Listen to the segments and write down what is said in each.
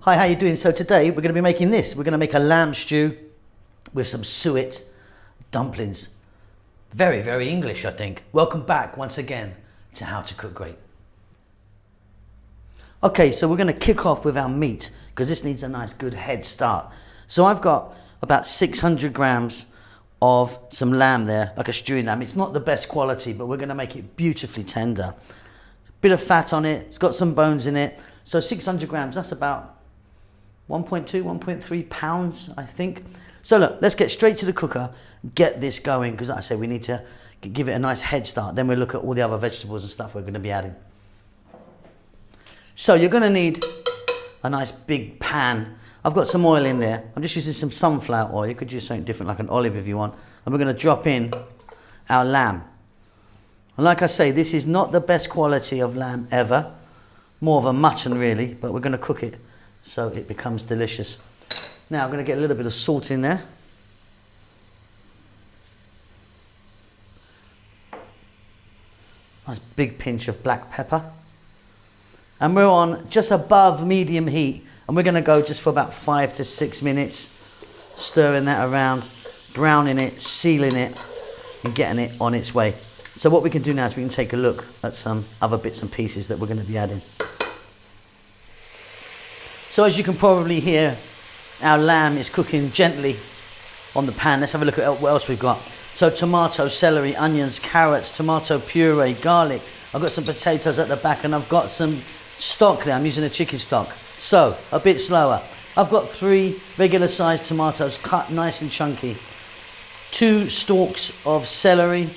Hi, how you doing? So today we're going to be making this. We're going to make a lamb stew with some suet dumplings. Very, very English, I think. Welcome back once again to How to Cook Great. Okay, so we're going to kick off with our meat because this needs a nice good head start. So I've got about 600 grams of some lamb there, like a stewing lamb. It's not the best quality, but we're going to make it beautifully tender. Bit of fat on it, it's got some bones in it. So 600 grams, that's about 1.2, 1.3 pounds, I think. So look, let's get straight to the cooker, get this going, because like I say, we need to give it a nice head start. Then we'll look at all the other vegetables and stuff we're going to be adding. So you're going to need a nice big pan. I've got some oil in there. I'm just using some sunflower oil. You could use something different like an olive if you want. And we're going to drop in our lamb. And like I say, this is not the best quality of lamb ever. More of a mutton really, but we're going to cook it so it becomes delicious. Now I'm going to get a little bit of salt in there. Nice big pinch of black pepper. And we're on just above medium heat. And we're going to go just for about 5 to 6 minutes. Stirring that around, browning it, sealing it, and getting it on its way. So what we can do now is we can take a look at some other bits and pieces that we're going to be adding. So as you can probably hear, our lamb is cooking gently on the pan. Let's have a look at what else we've got. So tomato, celery, onions, carrots, tomato puree, garlic. I've got some potatoes at the back and I've got some stock there. I'm using a chicken stock. So a bit slower. I've got 3 regular sized tomatoes cut nice and chunky. 2 stalks of celery.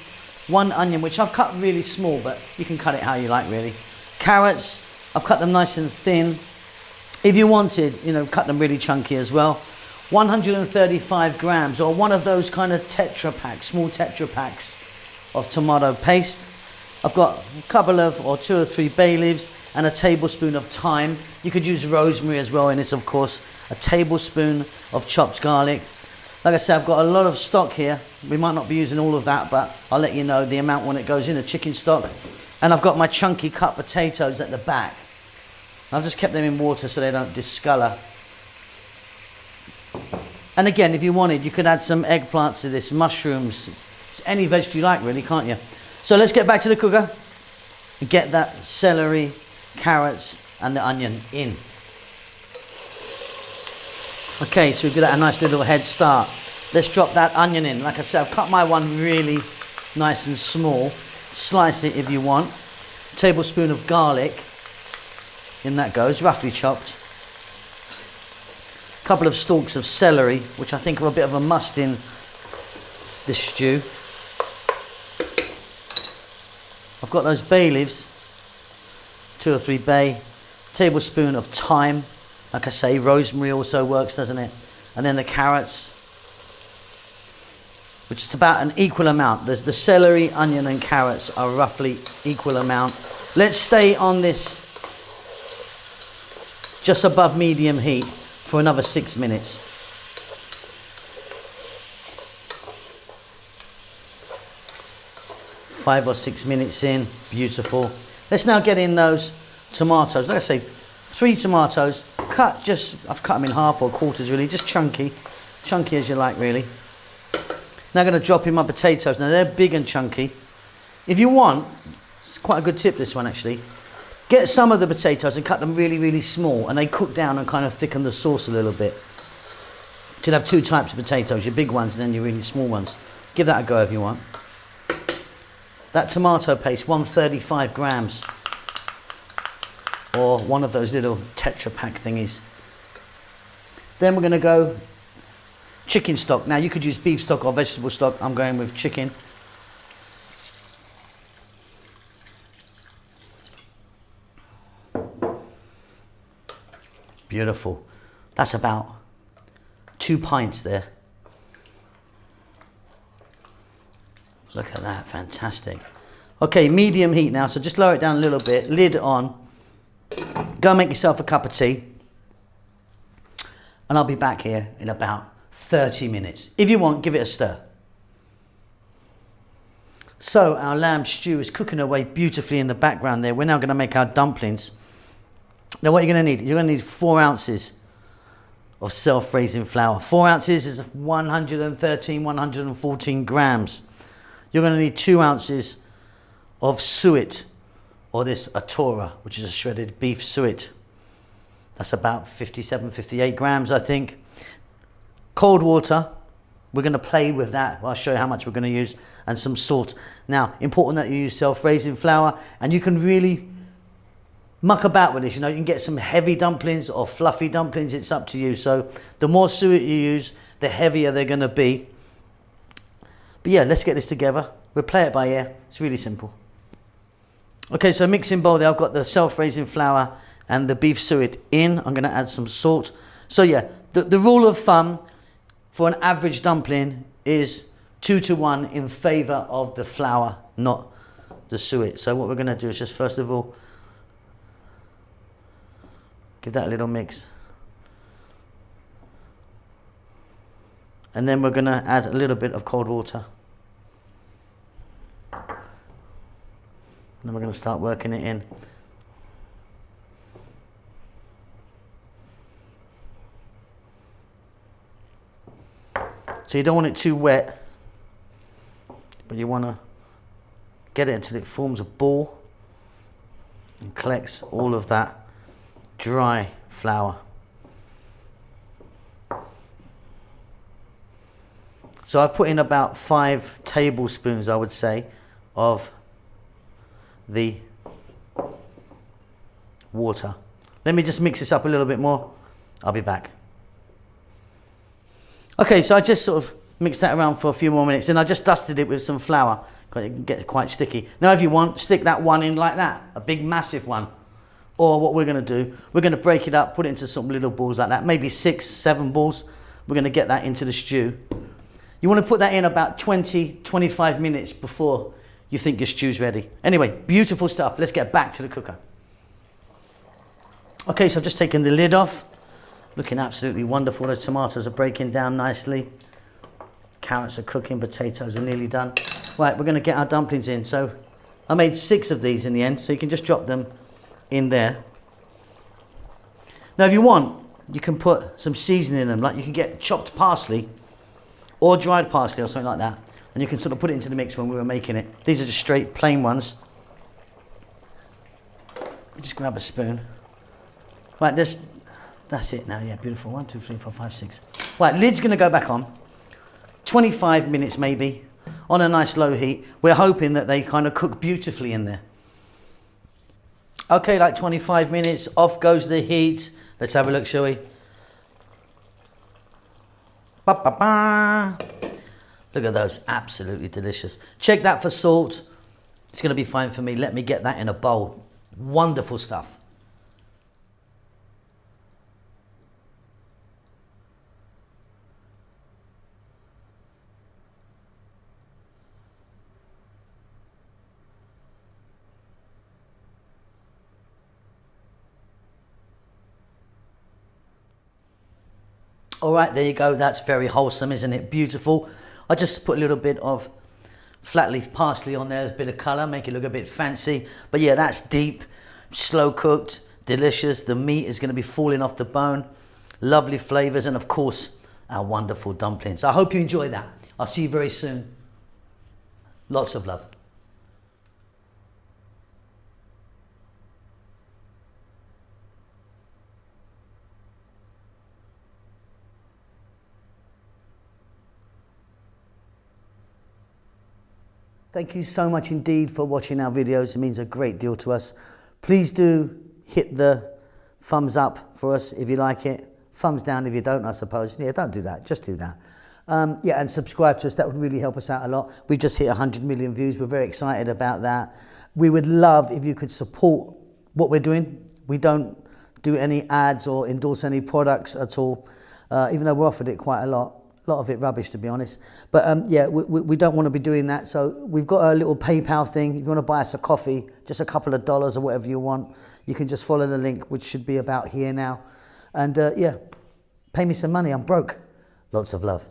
1 onion, which I've cut really small, but you can cut it how you like really. Carrots, I've cut them nice and thin. If you wanted, cut them really chunky as well. 135 grams, or one of those kind of Tetra packs, small Tetra packs of tomato paste. I've got a couple of, or 2 or 3 bay leaves, and a tablespoon of thyme. You could use rosemary as well in this, of course. A tablespoon of chopped garlic. Like I said, I've got a lot of stock here. We might not be using all of that, but I'll let you know the amount when it goes in, a chicken stock. And I've got my chunky cut potatoes at the back. I've just kept them in water so they don't discolor. And again, if you wanted, you could add some eggplants to this, mushrooms, any veg you like really, can't you? So let's get back to the cooker and get that celery, carrots and the onion in. Okay, so we've got a nice little head start. Let's drop that onion in. Like I said, I've cut my one really nice and small. Slice it if you want. A tablespoon of garlic. In that goes, roughly chopped. A couple of stalks of celery, which I think are a bit of a must in this stew. I've got those bay leaves, 2 or 3 bay. Tablespoon of thyme. Like I say, rosemary also works, doesn't it? And then the carrots, which is about an equal amount. There's the celery, onion and carrots are roughly equal amount. Let's stay on this just above medium heat for another 6 minutes. Five or 6 minutes in, beautiful. Let's now get in those tomatoes. Like I say, 3 tomatoes, I've cut them in half or quarters really, just chunky as you like really. Now I'm going to drop in my potatoes. Now they're big and chunky. If you want, it's quite a good tip this one actually. Get some of the potatoes and cut them really, really small, and they cook down and kind of thicken the sauce a little bit. You'll have 2 types of potatoes, your big ones and then your really small ones. Give that a go if you want. That tomato paste, 135 grams. Or one of those little Tetra Pak thingies. Then we're going to go chicken stock. Now you could use beef stock or vegetable stock. I'm going with chicken. Beautiful. That's about 2 pints there. Look at that, fantastic. Okay, medium heat now, so just lower it down a little bit, lid on. Go and make yourself a cup of tea. And I'll be back here in about 30 minutes. If you want, give it a stir. So our lamb stew is cooking away beautifully in the background there. We're now going to make our dumplings. Now what you're going to need 4 ounces of self-raising flour. 4 ounces is 113, 114 grams. You're going to need 2 ounces of suet, or this ATORA, which is a shredded beef suet. That's about 57, 58 grams, I think. Cold water, we're going to play with that. I'll show you how much we're going to use, and some salt. Now, important that you use self-raising flour, and you can really muck about with this. You know, you can get some heavy dumplings or fluffy dumplings. It's up to you. So the more suet you use, the heavier they're going to be. But yeah, let's get this together. We'll play it by ear. It's really simple. Okay, so mixing bowl there. I've got the self-raising flour and the beef suet in. I'm going to add some salt. So yeah, the rule of thumb for an average dumpling is 2 to 1 in favor of the flour, not the suet. So what we're going to do is just first of all give that a little mix, and then we're going to add a little bit of cold water, and then we're going to start working it in. So you don't want it too wet, but you want to get it until it forms a ball and collects all of that dry flour. So I've put in about 5 tablespoons, I would say, of the water. Let me just mix this up a little bit more. I'll be back. Okay, so I just sort of mixed that around for a few more minutes, and I just dusted it with some flour because it can get quite sticky. Now if you want, stick that one in like that, a big massive one. Or what we're going to do, we're going to break it up, put it into some little balls like that, maybe 6, 7 balls. We're going to get that into the stew. You want to put that in about 20, 25 minutes before you think your stew's ready. Anyway, beautiful stuff. Let's get back to the cooker. Okay, so I've just taken the lid off. Looking absolutely wonderful. The tomatoes are breaking down nicely. Carrots are cooking, potatoes are nearly done. Right, we're going to get our dumplings in. So I made 6 of these in the end, so you can just drop them in there. Now if you want, you can put some seasoning in them, like you can get chopped parsley or dried parsley or something like that, and you can sort of put it into the mix when we were making it. These are just straight plain ones. Just grab a spoon. Right, that's it now. Yeah, beautiful. 1, 2, 3, 4, 5, 6. Right, lid's going to go back on. 25 minutes maybe on a nice low heat. We're hoping that they kind of cook beautifully in there. Okay, like 25 minutes, off goes the heat. Let's have a look, shall we? Ba-ba-ba. Look at those, absolutely delicious. Check that for salt. It's going to be fine for me. Let me get that in a bowl. Wonderful stuff. All right, there you go. That's very wholesome, isn't it? Beautiful. I just put a little bit of flat leaf parsley on there, a bit of colour, make it look a bit fancy. But yeah, that's deep, slow cooked, delicious. The meat is going to be falling off the bone. Lovely flavours, and of course, our wonderful dumplings. I hope you enjoy that. I'll see you very soon. Lots of love. Thank you so much indeed for watching our videos. It means a great deal to us. Please do hit the thumbs up for us if you like it. Thumbs down if you don't, I suppose. Yeah, don't do that. Just do that. Yeah, and subscribe to us. That would really help us out a lot. We've just hit 100 million views. We're very excited about that. We would love if you could support what we're doing. We don't do any ads or endorse any products at all, even though we're offered it quite a lot. A lot of it rubbish, to be honest. But yeah, we don't want to be doing that. So we've got a little PayPal thing. If you want to buy us a coffee, just a couple of dollars or whatever you want, you can just follow the link, which should be about here now. And yeah, pay me some money. I'm broke. Lots of love.